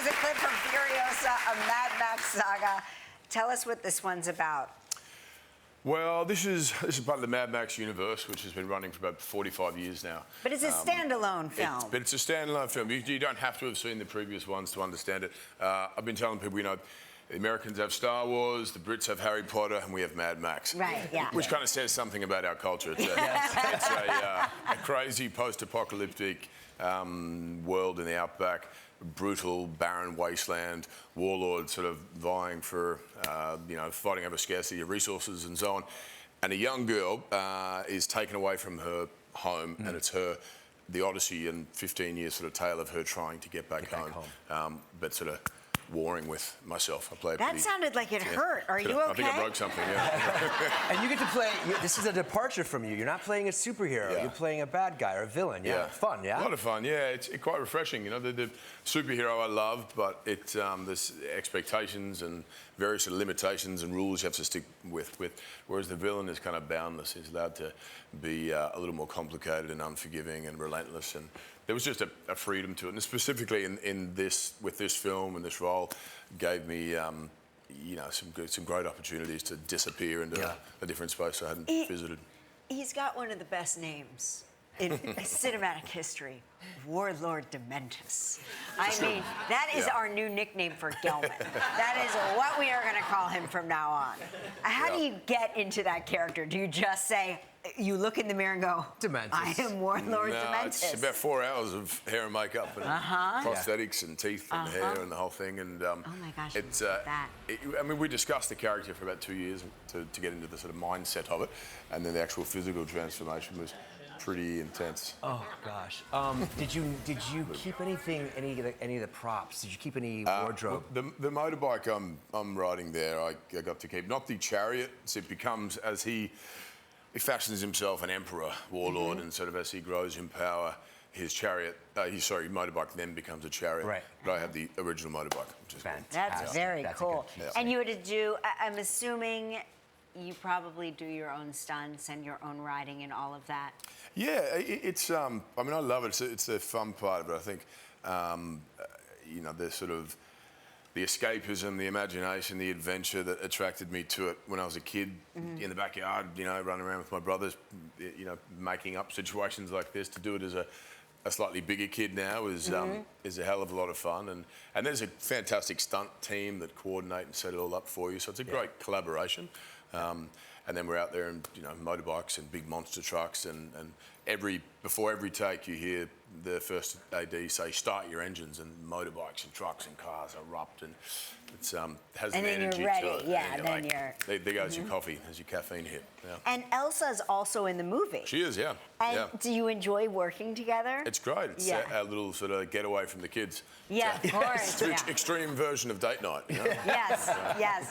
is a clip from Furiosa, a Mad Max Saga. Tell us what this one's about. Well, this is part of the Mad Max universe, which has been running for about 45 years now. But it's a standalone film. But it's a standalone film. You don't have to have seen the previous ones to understand it. I've been telling people, the Americans have Star Wars, the Brits have Harry Potter, and we have Mad Max. Right, yeah. Which kind of says something about our culture. It's a crazy post-apocalyptic world in the outback, brutal, barren wasteland, warlords sort of vying for, fighting over scarcity of resources and so on. And a young girl is taken away from her home, and it's the odyssey and 15-year sort of tale of her trying to get back home. But sort of warring with myself. I played. That sounded like it hurt. Are you okay? I think I broke something. Yeah. And you get to play. This is a departure from you. You're not playing a superhero. Yeah. You're playing a bad guy or a villain. Yeah. Fun. Yeah. A lot of fun. Yeah. It's quite refreshing. The superhero I love, but there's expectations and various sort of limitations and rules you have to stick with. Whereas the villain is kind of boundless. He's allowed to be a little more complicated and unforgiving and relentless. And there was just a freedom to it, and specifically with this film and this role, gave me some great opportunities to disappear into a different space I hadn't visited. He's got one of the best names in cinematic history, Warlord Dementus. I mean, that is our new nickname for Gelman. That is what we are going to call him from now on. How do you get into that character? Do you just say, you look in the mirror and go, Dementus. I am Warlord Dementus? It's about 4 hours of hair and makeup and prosthetics and teeth and hair and the whole thing. And oh my gosh, it's that. we discussed the character for about 2 years to get into the sort of mindset of it, and then the actual physical transformation was pretty intense. Oh gosh. Did you keep anything? Any of the props? Did you keep any wardrobe? Well, the motorbike I'm riding there, I got to keep. Not the chariot. So it becomes, as he fashions himself an emperor, warlord, and sort of as he grows in power, his motorbike then becomes a chariot. Right. But I have the original motorbike, which is Fantastic. That's very cool. Yeah. And you had to do, I'm assuming you probably do your own stunts and your own riding and all of that. Yeah, it's. I love it. It's the fun part of it. I think, the sort of the escapism, the imagination, the adventure that attracted me to it when I was a kid in the backyard. Running around with my brothers, making up situations like this. To do it as a slightly bigger kid now is a hell of a lot of fun. And there's a fantastic stunt team that coordinate and set it all up for you. So it's a great collaboration. And then we're out there in motorbikes and big monster trucks, and before every take you hear the first AD say start your engines, and motorbikes and trucks and cars erupt, and it has an energy you're ready. to it. Yeah, and then you're... There goes your coffee, there's your caffeine hit. Yeah. And Elsa's also in the movie. She is, yeah. And do you enjoy working together? It's great. It's our little sort of getaway from the kids. Yeah, of course. It's an extreme version of date night. Yes, yes.